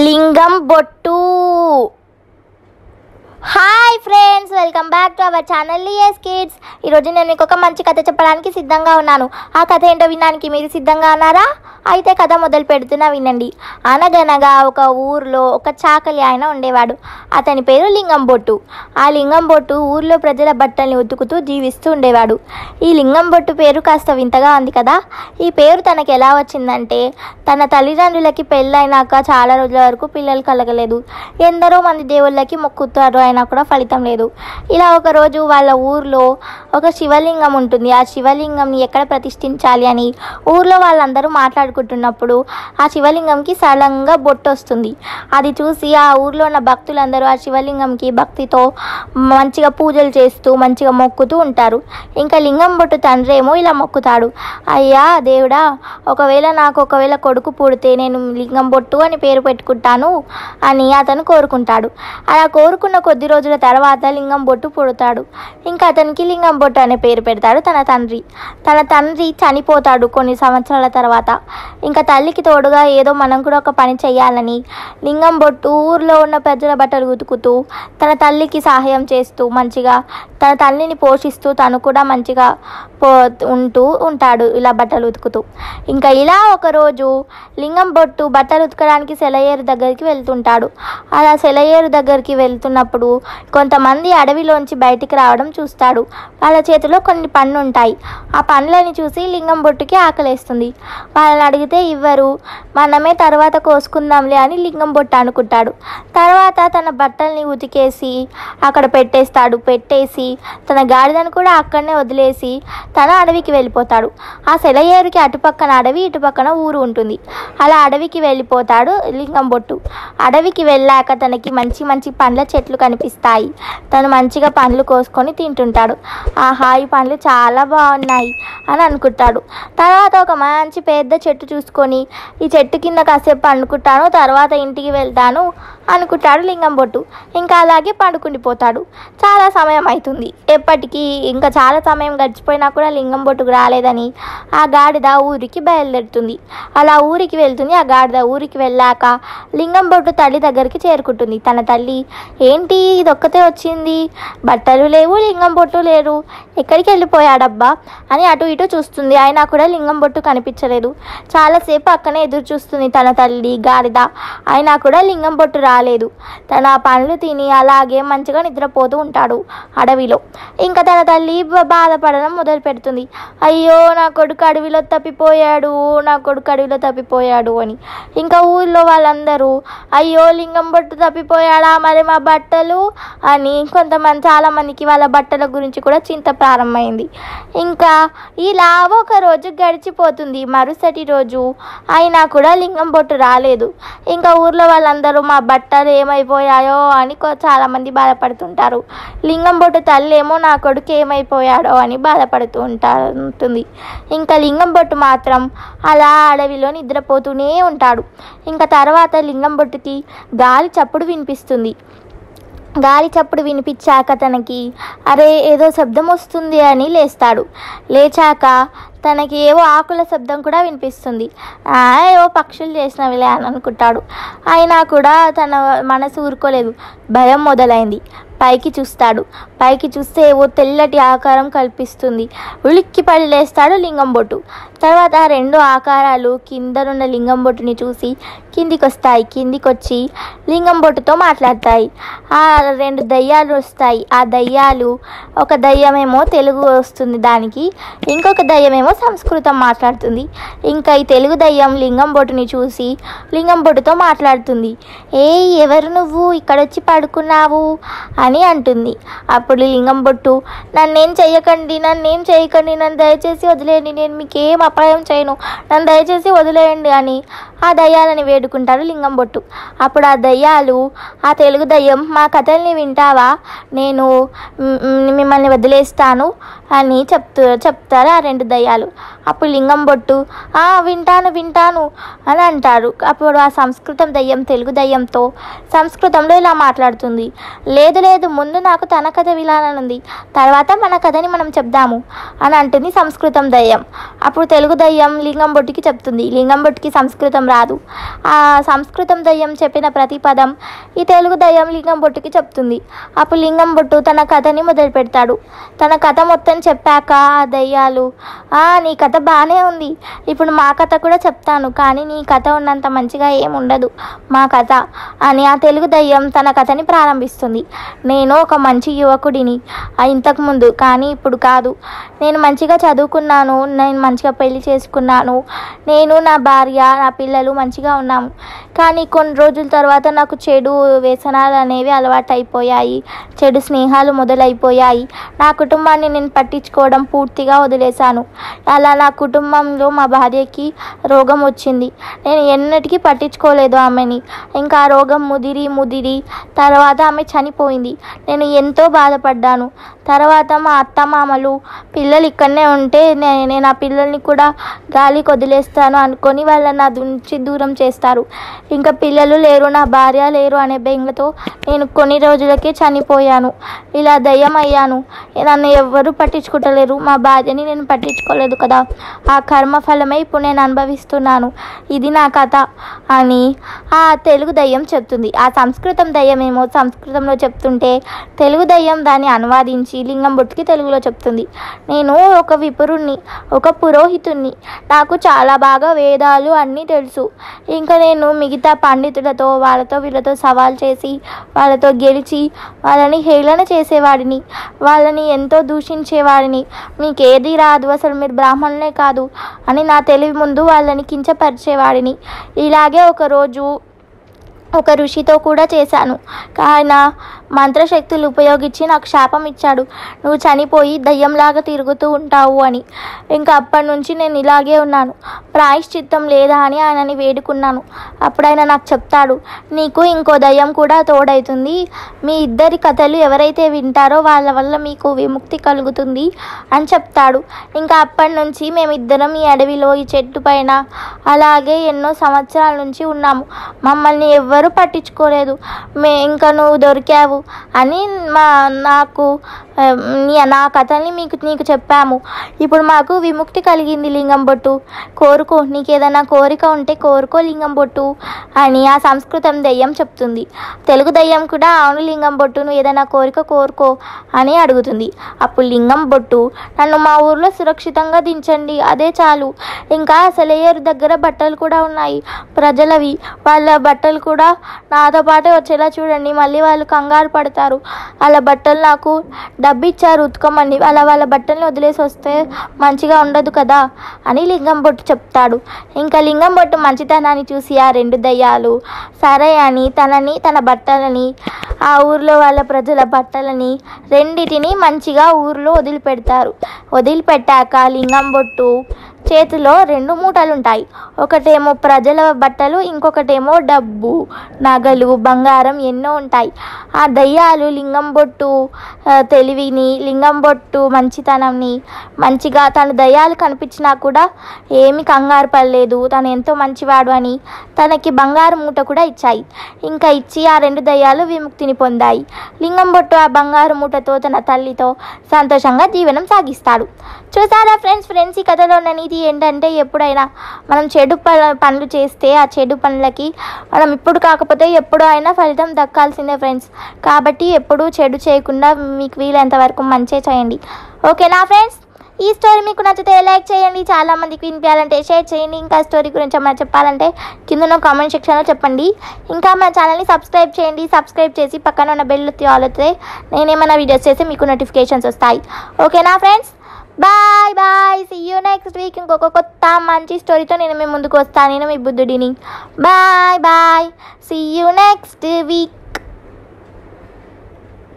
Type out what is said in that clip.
లింగం బొట్టు. Hi friends, welcome back to our channel lias kids. ఈరోజు నేను మీకు ఒక మంచి కథ చెప్పడానికి సిద్ధంగా ఉన్నాను. ఆ కథ ఏంటో వినడానికి మీరు సిద్ధంగా ఉన్నారా? అయితే కథ మొదలు పెడుతున్నా, వినండి. అనగనగా ఒక ఊర్లో ఒక చాకలి ఆయన ఉండేవాడు. అతని పేరు లింగం బొట్టు. ఆ లింగం బొట్టు ఊర్లో ప్రజల బట్టల్ని ఉతుకుతూ జీవిస్తూ ఉండేవాడు. ఈ లింగం బొట్టు పేరు కాస్త వింతగా ఉంది కదా. ఈ పేరు తనకు ఎలా వచ్చిందంటే, తన తల్లిదండ్రులకి పెళ్ళైనాక చాలా రోజుల వరకు పిల్లలు కలగలేదు. ఎందరో మంది దేవుళ్ళకి మొక్కుతారు, అయినా కూడా ఫలితం లేదు. ఇలా ఒకరోజు వాళ్ళ ఊర్లో ఒక శివలింగం ఉంటుంది. ఆ శివలింగంని ఎక్కడ ప్రతిష్ఠించాలి అని ఊర్లో వాళ్ళందరూ మాట్లాడుకుంటున్నప్పుడు ఆ శివలింగంకి సడన్గా బొట్టు వస్తుంది. అది చూసి ఆ ఊర్లో ఉన్న భక్తులందరూ ఆ శివలింగంకి భక్తితో మంచిగా పూజలు చేస్తూ మంచిగా మొక్కుతూ ఉంటారు. ఇంకా లింగం బొట్టు తండ్రి ఏమో ఇలా మొక్కుతాడు, అయ్యా దేవుడా, నాకు ఒకవేళ కొడుకు పుడితే నేను లింగం బొట్టు అని పేరు పెట్టుకుంటాను అని అతను కోరుకుంటాడు. అలా కోరుకున్న కొద్ది రోజుల తర్వాత లింగం బొట్టు పుడతాడు. ఇంకా అతనికి లింగం బొట్టు అనే పేరు పెడతాడు తన తండ్రి చనిపోతాడు కొన్ని సంవత్సరాల తర్వాత. ఇంకా తల్లికి తోడుగా ఏదో మనం కూడా ఒక పని చేయాలని లింగం బొట్టు ఊర్లో ఉన్న ప్రజల బట్టలు ఉతుకుతూ తన తల్లికి సహాయం చేస్తూ మంచిగా తన తల్లిని పోషిస్తూ తను కూడా మంచిగా ఉంటాడు ఇలా బట్టలు ఉతుకుతూ. ఇంకా ఇలా ఒకరోజు లింగం బొట్టు బట్టలు ఉతకడానికి సెలయేరు దగ్గరికి వెళ్తుంటాడు. అలా సెలయేరు దగ్గరికి వెళ్తున్నప్పుడు కొంతమంది అడవిలోంచి బయటికి రావడం చూస్తాడు. వాళ్ళ చేతిలో కొన్ని పండ్లు ఉంటాయి. ఆ పండ్లని చూసి లింగం బొట్టుకి ఆకలేస్తుంది. వాళ్ళని అడిగితే ఇవ్వరు. మనమే తర్వాత కోసుకుందాంలే అని లింగం బొట్టు అనుకుంటాడు. తర్వాత తన బట్టల్ని ఉతికేసి అక్కడ పెట్టేసి తన గాడిదను కూడా అక్కడనే వదిలేసి తన అడవికి వెళ్ళిపోతాడు. ఆ సెలయేరుకి అటుపక్కన అడవి, ఇటుపక్కన ఊరు ఉంటుంది. అలా అడవికి వెళ్ళిపోతాడు లింగం బొట్టు. అడవికి వెళ్ళాక తనకి మంచి మంచి పండ్ల చెట్లు కనిపిస్తాయి. తను మంచిగా పండ్లు కోసుకొని తింటుంటాడు. ఆహా, ఈ పండ్లు చాలా బాగున్నాయి అని అనుకుంటాడు. తర్వాత ఒక మంచి పెద్ద చెట్టు చూసుకొని ఈ చెట్టు కింద కాసేపు పండుకుంటాను, తర్వాత ఇంటికి వెళ్తాను అనుకుంటాడు లింగం బొట్టు. ఇంకా అలాగే పండుకుండిపోతాడు. చాలా సమయం అవుతుంది. ఎప్పటికీ ఇంకా చాలా సమయం గడిచిపోయినా కూడా లింగం బొట్టుకు రాలేదని ఆ గాడిద ఊరికి బయలుదేరుతుంది. అలా ఊరికి వెళ్తుంది. ఆ గాడిద ఊరికి వెళ్ళాక లింగం బొట్టు తల్లి దగ్గరికి చేరుకుంటుంది. తన తల్లి, ఏంటి ఇదొక్కతే వచ్చింది, బట్టలు లేవు, లింగం బొట్టు లేరు, ఎక్కడికి వెళ్ళిపోయాడబ్బా అని అటు ఇటు చూస్తుంది. అయినా కూడా లింగం బొట్టు కనిపించలేదు. చాలాసేపు అక్కనే ఎదురు చూస్తుంది తన తల్లి గాడిద. అయినా కూడా లింగం బొట్టు రాలేదు. తన పండ్లు తిని అలాగే మంచిగా నిద్రపోతూ ఉంటాడు అడవిలో. ఇంకా తన తల్లి బాధపడడం మొదలు పెడుతుంది. అయ్యో, నా కొడుకు అడవిలో తప్పిపోయాడు అని. ఇంకా ఊళ్ళో వాళ్ళందరూ, అయ్యో లింగం బొట్టు తప్పిపోయాడా, మరి మా బట్టలు అని చాలా మందికి వాళ్ళ బట్టల గురించి కూడా చింత ప్రారంభమైంది. ఇంకా ఇలా ఒక రోజు గడిచిపోతుంది. మరుసటి రోజు అయినా కూడా లింగం బొట్టు రాలేదు. ఇంకా ఊర్లో వాళ్ళందరూ మా బట్టలు ఏమైపోయాయో అని చాలా మంది బాధపడుతుంటారు. లింగం బొట్టు తల్లి ఏమో నా కొడుకు ఏమైపోయాడో అని బాధపడుతూ ఉంటుంది. ఇంకా లింగం బొట్టు మాత్రం అలా అడవిలో నిద్రపోతూనే ఉంటాడు. ఇంకా తర్వాత లింగం బొట్టుకి గాలి చప్పుడు వినిపిస్తుంది. గాలి చప్పుడు వినిపించాక తనకి అరే ఏదో శబ్దం వస్తుంది అని లేస్తాడు. లేచాక తనకి ఏవో ఆకుల శబ్దం కూడా వినిపిస్తుంది. ఏవో పక్షులు చేసినవిలే అని అనుకుంటాడు. అయినా కూడా తన మనసు ఊరుకోలేదు. భయం మొదలైంది. పైకి చూస్తే ఏవో తెల్లటి ఆకారం కల్పిస్తుంది. ఉలిక్కిపడి లేస్తాడు లింగం బొట్టు. తర్వాత ఆ రెండు ఆకారాలు కిందనున్న లింగం బొట్టుని చూసి కిందికొచ్చి లింగం బొట్టుతో మాట్లాడతాయి. ఆ రెండు దయ్యాలు వస్తాయి. ఆ దయ్యాలు, ఒక దయ్యమేమో తెలుగు వస్తుంది దానికి, ఇంకొక దయ్యమేమో సంస్కృతం మాట్లాడుతుంది. ఇంకా ఈ తెలుగు దయ్యం లింగం బొట్టుని చూసి లింగం బొట్టుతో మాట్లాడుతుంది. ఎవరు నువ్వు, ఇక్కడొచ్చి పడుకున్నావు అని అంటుంది. అప్పుడు లింగం బొట్టు, నన్నేం చేయకండి, నన్ను దయచేసి వదిలేయండి, నేను మీకేం అపాయం చేయను, నన్ను దయచేసి వదిలేయండి అని ఆ దయ్యాలని వేడుకుంటారు లింగం బొట్టు. అప్పుడు ఆ దయ్యాలు, ఆ తెలుగు దయ్యం, మా కథల్ని వింటావా, నేను మిమ్మల్ని వదిలేస్తాను అని చెప్తారు ఆ రెండు దయ్యాలు. అప్పుడు లింగం బొట్టు, వింటాను అని అంటారు. అప్పుడు ఆ సంస్కృతం దయ్యం తెలుగు దయ్యంతో సంస్కృతంలో ఇలా మాట్లాడుతుంది. లేదు, ముందు నాకు తన కథ వినాలనుంది, తర్వాత మన కథని మనం చెప్దాము అని అంటుంది సంస్కృతం దయ్యం. అప్పుడు తెలుగు దయ్యం లింగం బొట్టుకి చెప్తుంది. లింగం బొట్టుకి సంస్కృతం రాదు. ఆ సంస్కృతం దయ్యం చెప్పిన ప్రతి పదం ఈ తెలుగు దయ్యం లింగం బొట్టుకి చెప్తుంది. అప్పుడు లింగం బొట్టు తన కథని మొదలు పెడతాడు. తన కథ మొత్తం చెప్పాక ఆ దయ్యాలు, నీ కథ బాగానే ఉంది, ఇప్పుడు మా కథ కూడా చెప్తాను, కానీ నీ కథ ఉన్నంత మంచిగా ఏముండదు మా కథ అని ఆ తెలుగు దయ్యం తన కథని ప్రారంభిస్తుంది. నేను ఒక మంచి యువకుడిని ఇంతకుముందు, కానీ ఇప్పుడు కాదు. నేను మంచిగా చదువుకున్నాను, నేను మంచిగా పెళ్లి చేసుకున్నాను, నేను నా భార్య నా పిల్లలు మంచిగా ఉన్నాము. కానీ కొన్ని రోజుల తర్వాత నాకు చెడు వ్యసనాలు అనేవి అలవాటు అయిపోయాయి, చెడు స్నేహాలు మొదలైపోయాయి. నా కుటుంబాన్ని నేను పట్టించుకోవడం పూర్తిగా వదిలేశాను. అలా నా కుటుంబంలో మా భార్యకి రోగం వచ్చింది. నేను ఎన్నటికీ పట్టించుకోలేదు ఆమెని. ఇంకా ఆ రోగం ముదిరి తర్వాత ఆమె చనిపోయింది. నేను ఎంతో బాధపడ్డాను. తర్వాత మా అత్తమామలు పిల్లలు ఇక్కడనే ఉంటే నేను ఆ పిల్లల్ని కూడా గాలికి వదిలేస్తాను అనుకొని వాళ్ళని నా నుంచి దూరం చేస్తారు. ఇంకా పిల్లలు లేరు, నా భార్య లేరు అనే బెంగతో నేను కొన్ని రోజులకే చనిపోయాను. ఇలా దయ్యం అయ్యాను. నన్ను ఎవ్వరూ పట్టించుకుంటలేరు, మా భార్యని నేను పట్టించుకోలేదు కదా, ఆ కర్మ ఫలమే ఇప్పుడు నేను అనుభవిస్తున్నాను. ఇది నా కథ అని ఆ తెలుగు దయ్యం చెప్తుంది. ఆ సంస్కృతం దయ్యం ఏమో సంస్కృతంలో చెప్తుంటే తెలుగు దయ్యం దాన్ని అనువాదించి లింగం బొట్టుకి తెలుగులో చెప్తుంది. నేను ఒక విపురుణ్ణి, ఒక పురోహితుణ్ణి, నాకు చాలా బాగా వేదాలు అన్నీ తెలుసు. ఇంకా నేను మిగతా పండితులతో వాళ్ళతో వీళ్ళతో సవాల్ చేసి వాళ్ళతో గెలిచి వాళ్ళని హేళన చేసేవాడిని, వాళ్ళని ఎంతో దూషించేవాడిని. మీకేది రాదు, అసలు మీరు బ్రాహ్మణులే కాదు అని నా తెలివి ముందు వాళ్ళని కించపరిచేవాడిని. ఇలాగే ఒకరోజు ఒక ఋషితో కూడా చేశాను. ఆయన మంత్రశక్తులు ఉపయోగించి నాకు శాపం ఇచ్చాడు, నువ్వు చనిపోయి దయ్యంలాగా తిరుగుతూ ఉంటావు అని. ఇంకా అప్పటి నుంచి నేను ఇలాగే ఉన్నాను. ప్రాయశ్చిత్తం లేదా అని ఆయనని వేడుకున్నాను. అప్పుడు ఆయన నాకు చెప్తాడు, నీకు ఇంకో దయ్యం కూడా తోడవుతుంది, మీ ఇద్దరి కథలు ఎవరైతే వింటారో వాళ్ళ వల్ల మీకు విముక్తి కలుగుతుంది అని చెప్తాడు. ఇంకా అప్పటి నుంచి మేమిద్దరం ఈ అడవిలో ఈ చెట్టు పైన అలాగే ఎన్నో సంవత్సరాల నుంచి ఉన్నాము. మమ్మల్ని ఎవ్వరూ పట్టించుకోలేదు. ఇంకా నువ్వు దొరికావు అని నాకు నా కథల్ని నీకు చెప్పాము. ఇప్పుడు మాకు విముక్తి కలిగింది లింగం బొట్టు, కోరుకో, నీకు ఏదైనా కోరిక ఉంటే కోరుకో లింగం బొట్టు అని ఆ సంస్కృతం దయ్యం చెప్తుంది. తెలుగు దయ్యం కూడా అవును లింగం బొట్టు, నువ్వు ఏదైనా కోరిక కోరుకో అని అడుగుతుంది. అప్పుడు లింగం బొట్టు, నన్ను మా ఊర్లో సురక్షితంగా దించండి, అదే చాలు. ఇంకా సెలయేరు దగ్గర బట్టలు కూడా ఉన్నాయి ప్రజలవి, వాళ్ళ బట్టలు కూడా నాతో పాటే వచ్చేలా చూడండి, మళ్ళీ వాళ్ళు కంగారు పడతారు. వాళ్ళ బట్టలు నాకు డబ్బిచ్చారు ఉతుకమని, అలా వాళ్ళ బట్టల్ని వదిలేసి వస్తే మంచిగా ఉండదు కదా అని లింగం బొట్టు చెప్తాడు. ఇంకా లింగం బొట్టు మంచితనాన్ని చూసి ఆ రెండు దయ్యాలు సరే అని తన బట్టలని ఆ ఊర్లో వాళ్ళ ప్రజల బట్టలని రెండిటిని మంచిగా ఊర్లో వదిలిపెడతారు. వదిలిపెట్టాక లింగం బొట్టు చేతిలో 2 మూటలు ఉంటాయి. ఒకటేమో ప్రజల బట్టలు, ఇంకొకటేమో డబ్బు, నగలు, బంగారం ఎన్నో ఉంటాయి. ఆ దయ్యాలు లింగం బొట్టు తెలివిని, లింగం బొట్టు మంచితనంని మంచిగా తన దయ్యాలు కనిపించినా కూడా ఏమి కంగారు పడలేదు, తను ఎంతో మంచివాడు అని తనకి బంగారు మూట కూడా ఇచ్చాయి. ఇంకా ఇచ్చి ఆ 2 దయ్యాలు విముక్తిని పొందాయి. లింగం బొట్టు ఆ బంగారు మూటతో తన తల్లితో సంతోషంగా జీవనం సాగిస్తాడు. చూసారా ఫ్రెండ్స్, ఈ కథలో ఉన్న నీతి ఏంటంటే ఎప్పుడైనా మనం చెడు పనులు చేస్తే ఆ చెడు పనులకి మనం ఇప్పుడు కాకపోతే ఎప్పుడు అయినా ఫలితం దక్కాల్సిందే ఫ్రెండ్స్. కాబట్టి ఎప్పుడూ చెడు చేయకుండా మీకు వీలైనంత వరకు మంచి చేయండి. ఓకేనా ఫ్రెండ్స్? ఈ స్టోరీ మీకు నచ్చితే లైక్ చేయండి, చాలామందికి వినిపించాలంటే షేర్ చేయండి. ఇంకా స్టోరీ గురించి ఏమైనా చెప్పాలంటే కింద కామెంట్ సెక్షన్లో చెప్పండి. ఇంకా మా ఛానల్ని సబ్స్క్రైబ్ చేయండి. సబ్స్క్రైబ్ చేసి పక్కన ఉన్న బెల్ ఆల్ అయితే నేనేమైనా వీడియోస్ చేస్తే మీకు నోటిఫికేషన్స్ వస్తాయి. ఓకేనా friends? Bye, see you next week. ఇంకొక కొత్త మంచి స్టోరీతో నేను మీ ముందుకు వస్తాను. నేను మీ బుద్ధుడిని. Bye, see you next week.